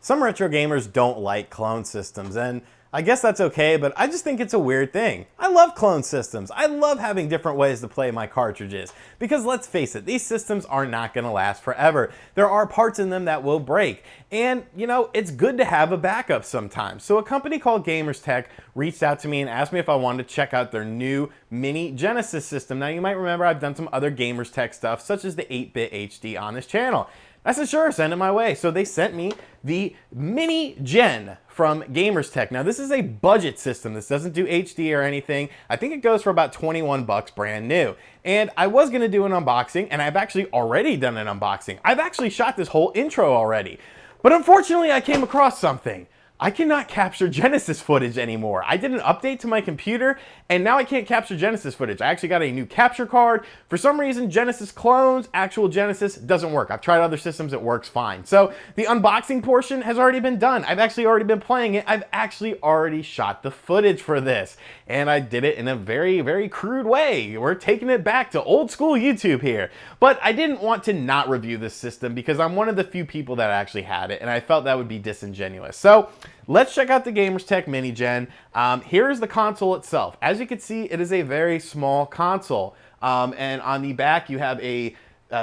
Some retro gamers don't like clone systems, and I guess that's okay, but I just think it's a weird thing. I love clone systems. I love having different ways to play my cartridges, because let's face it, these systems are not going to last forever. There are parts in them that will break, and you know, it's good to have a backup sometimes. So a company called GamerzTek reached out to me and asked me if I wanted to check out their new Mini Genesis system. Now you might remember I've done some other GamerzTek stuff, such as the 8-bit HD on this channel. I said, sure, send it my way. So they sent me the MiniGen from GamerzTek. Now this is a budget system. This doesn't do HD or anything. I think it goes for about 21 bucks brand new. And I was gonna do an unboxing, and I've actually already done an unboxing. I've actually shot this whole intro already. But unfortunately, I came across something. I cannot capture Genesis footage anymore. I did an update to my computer, and now I can't capture Genesis footage. I actually got a new capture card. For some reason, Genesis clones, actual Genesis, doesn't work. I've tried other systems, it works fine. So the unboxing portion has already been done. I've actually already been playing it. I've actually already shot the footage for this, and I did it in a very, very crude way. We're taking it back to old school YouTube here. But I didn't want to not review this system because I'm one of the few people that actually had it, and I felt that would be disingenuous. So let's check out the GamerzTek MiniGen. Here's the console itself. As you can see, it is a very small console. And on the back, you have a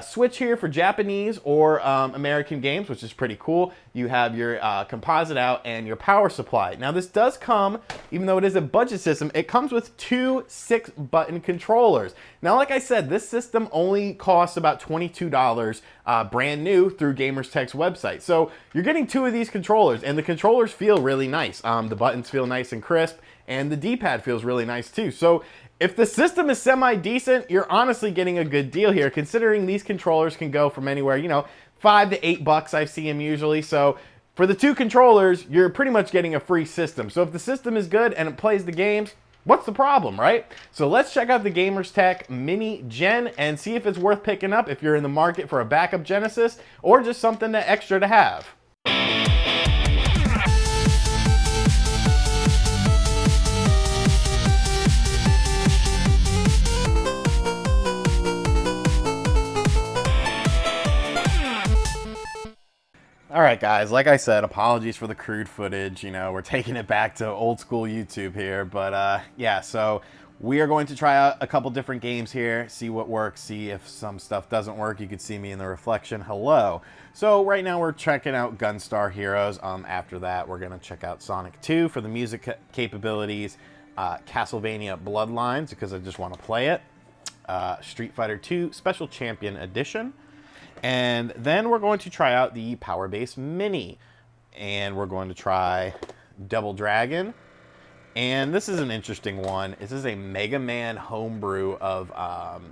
switch here for Japanese or American games, which is pretty cool. You have your composite out and your power supply. Now this does come, even though it is a budget system, it comes with two 6-button controllers. Now like I said, this system only costs about $22 brand new through GamerzTek's website. So you're getting two of these controllers, and the controllers feel really nice. The buttons feel nice and crisp, and the D-pad feels really nice too. So if the system is semi-decent, you're honestly getting a good deal here, considering these controllers can go from anywhere, you know, $5 to $8 I see them usually. So for the two controllers, you're pretty much getting a free system. So if the system is good and it plays the games, what's the problem, right? So let's check out the GamerzTek MiniGen and see if it's worth picking up if you're in the market for a backup Genesis or just something extra to have. All right, guys, like I said, apologies for the crude footage. You know, we're taking it back to old school YouTube here. But yeah, so we are going to try out a couple different games here, see what works, see if some stuff doesn't work. You can see me in the reflection. Hello. So right now we're checking out Gunstar Heroes. After that, we're going to check out Sonic 2 for the music capabilities, Castlevania Bloodlines because I just want to play it, Street Fighter 2 Special Champion Edition. And then we're going to try out the Power Base Mini. And we're going to try Double Dragon. And this is an interesting one. This is a Mega Man homebrew of,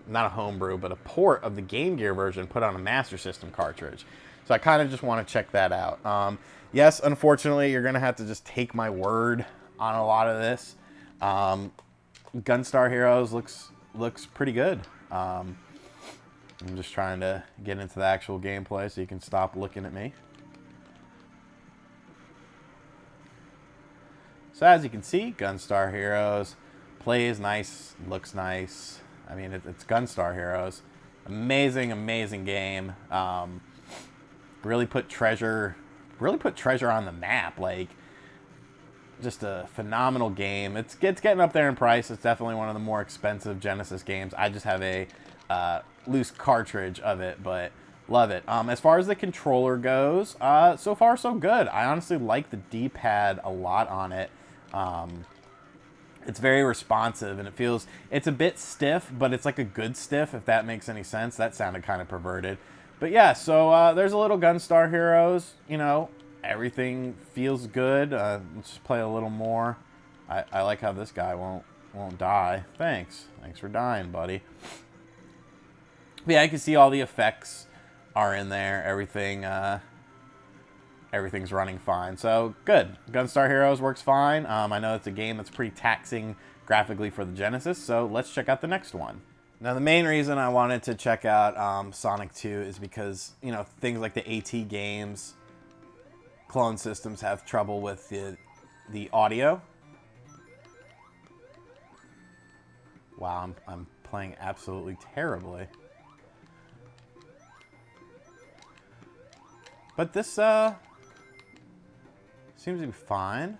not a homebrew, but a port of the Game Gear version put on a Master System cartridge. So I kind of just want to check that out. Yes, unfortunately, you're going to have to just take my word on a lot of this. Gunstar Heroes looks pretty good. I'm just trying to get into the actual gameplay so you can stop looking at me. So as you can see, Gunstar Heroes plays nice, looks nice. I mean, it's Gunstar Heroes. Amazing, amazing game. Really put treasure on the map. Like, just a phenomenal game. It's getting up there in price. It's definitely one of the more expensive Genesis games. I just have a loose cartridge of it, but love it. As far as the controller goes, so far so good. I honestly like the D-pad a lot on it. It's very responsive, and it's a bit stiff, but it's like a good stiff, if that makes any sense. That sounded kind of perverted. But yeah, so there's a little Gunstar Heroes. You know, everything feels good. Let's just play a little more. I like how this guy won't die. Thanks for dying, buddy. But yeah, you can see all the effects are in there. Everything's running fine. So good. Gunstar Heroes works fine. I know it's a game that's pretty taxing graphically for the Genesis, so let's check out the next one. Now the main reason I wanted to check out Sonic 2 is because, you know, things like the AT games clone systems have trouble with the audio. Wow, I'm playing absolutely terribly. But this Seems to be fine.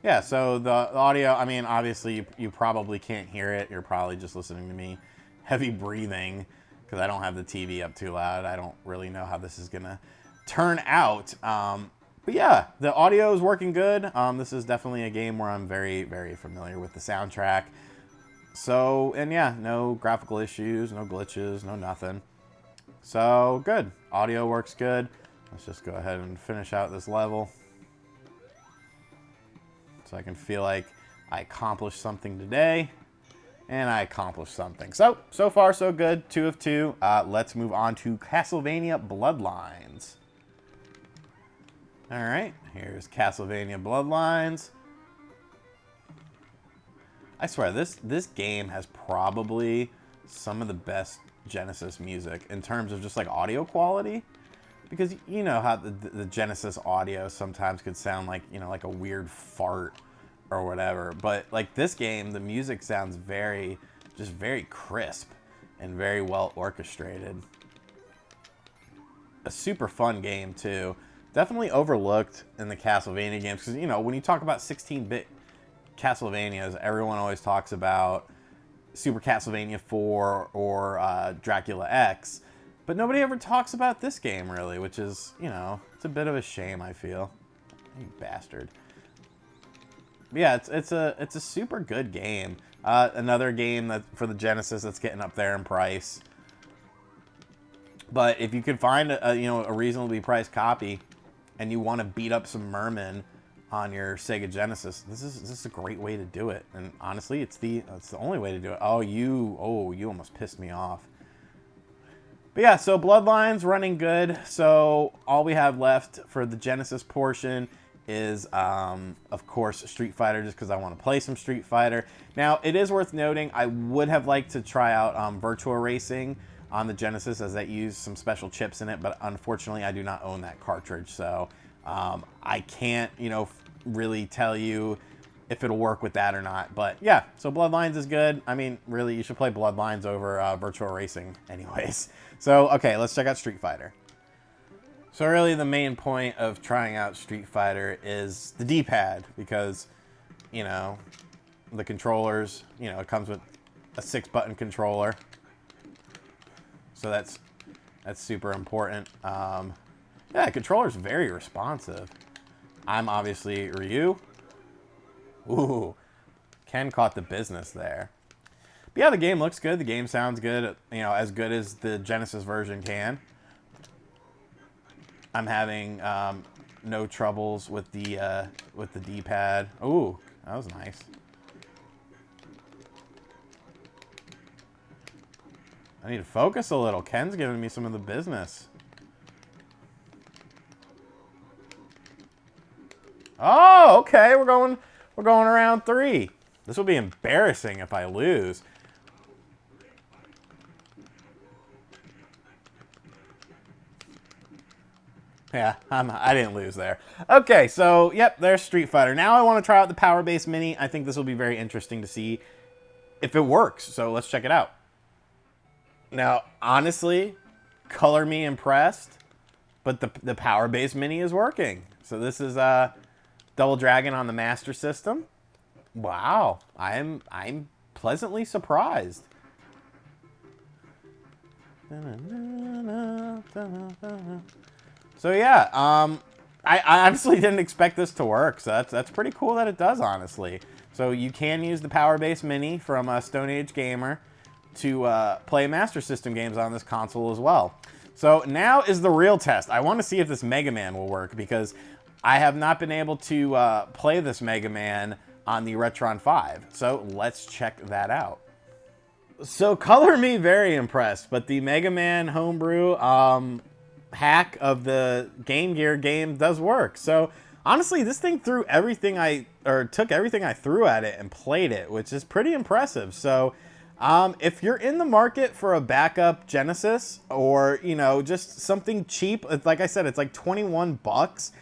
Yeah, so the audio, I mean, obviously you probably can't hear it. You're probably just listening to me heavy breathing because I don't have the TV up too loud. I don't really know how this is going to turn out. But yeah, the audio is working good. This is definitely a game where I'm very, very familiar with the soundtrack. So, and yeah, no graphical issues, no glitches, no nothing. So, good. Audio works good. Let's just go ahead and finish out this level. So I can feel like I accomplished something today. And I accomplished something. So far so good. 2 of 2. Let's move on to Castlevania Bloodlines. Alright, here's Castlevania Bloodlines. I swear, this game has probably some of the best Genesis music in terms of just like audio quality. Because you know how the Genesis audio sometimes could sound like, you know, like a weird fart or whatever. But like this game, the music sounds just very crisp and very well orchestrated. A super fun game too. Definitely overlooked in the Castlevania games. Because, you know, when you talk about 16-bit Castlevanias, everyone always talks about Super Castlevania 4 or Dracula X. But nobody ever talks about this game, really, which is, you know, it's a bit of a shame, I feel. You bastard. But yeah, it's a super good game. Another game that for the Genesis that's getting up there in price. But if you could find a reasonably priced copy, and you want to beat up some mermen on your Sega Genesis, this is a great way to do it. And honestly, it's the only way to do it. Oh, you almost pissed me off. But yeah, so Bloodlines running good. So all we have left for the Genesis portion is, of course, Street Fighter, just because I want to play some Street Fighter. Now, it is worth noting, I would have liked to try out Virtua Racing on the Genesis, as that used some special chips in it, but unfortunately, I do not own that cartridge, so I can't, really tell you if it'll work with that or not. But yeah, so Bloodlines is good. I mean, really, you should play Bloodlines over Virtua Racing anyways. So, okay, let's check out Street Fighter. So really, the main point of trying out Street Fighter is the D-pad, because, the controllers, it comes with a 6-button controller. So that's super important. Yeah, the controller's very responsive. I'm obviously Ryu. Ooh, Ken caught the business there. But yeah, the game looks good. The game sounds good. As good as the Genesis version can. I'm having no troubles with the D-pad. Ooh, that was nice. I need to focus a little. Ken's giving me some of the business. Oh, okay. We're going around 3. This will be embarrassing if I lose. Yeah, I didn't lose there. Okay, so, yep, there's Street Fighter. Now I want to try out the Power Base Mini. I think this will be very interesting to see if it works. So let's check it out. Now, honestly, color me impressed, but the Power Base Mini is working. So this is Double Dragon on the Master System. Wow, I'm pleasantly surprised. So yeah, I honestly didn't expect this to work. So that's pretty cool that it does, honestly. So you can use the Power Base Mini from Stone Age Gamer to play Master System games on this console as well. So now is the real test. I want to see if this Mega Man will work, because I have not been able to play this Mega Man on the Retron 5. So let's check that out. So color me very impressed, but the Mega Man homebrew hack of the Game Gear game does work. So honestly, this thing took everything I threw at it and played it, which is pretty impressive. So if you're in the market for a backup Genesis, or just something cheap, like I said, it's like $21.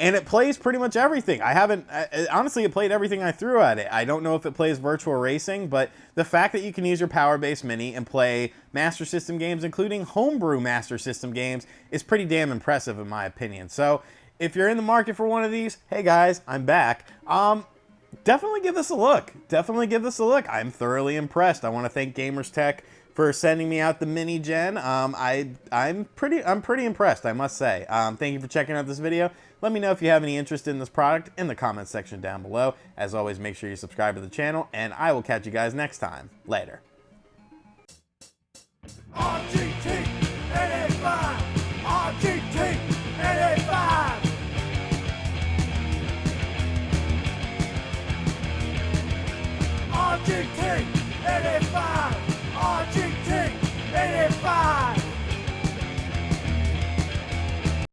And it plays pretty much everything. Honestly, it played everything I threw at it. I don't know if it plays virtual racing, but the fact that you can use your Power Base Mini and play Master System games, including homebrew Master System games, is pretty damn impressive in my opinion. So if you're in the market for one of these, hey guys, I'm back. Definitely give this a look. Definitely give this a look. I'm thoroughly impressed. I want to thank GamerzTek for sending me out the MiniGen. I'm pretty impressed, I must say. Thank you for checking out this video. Let me know if you have any interest in this product in the comments section down below. As always, make sure you subscribe to the channel, and I will catch you guys next time. Later. RGT 85. RGT 85. RGT 85.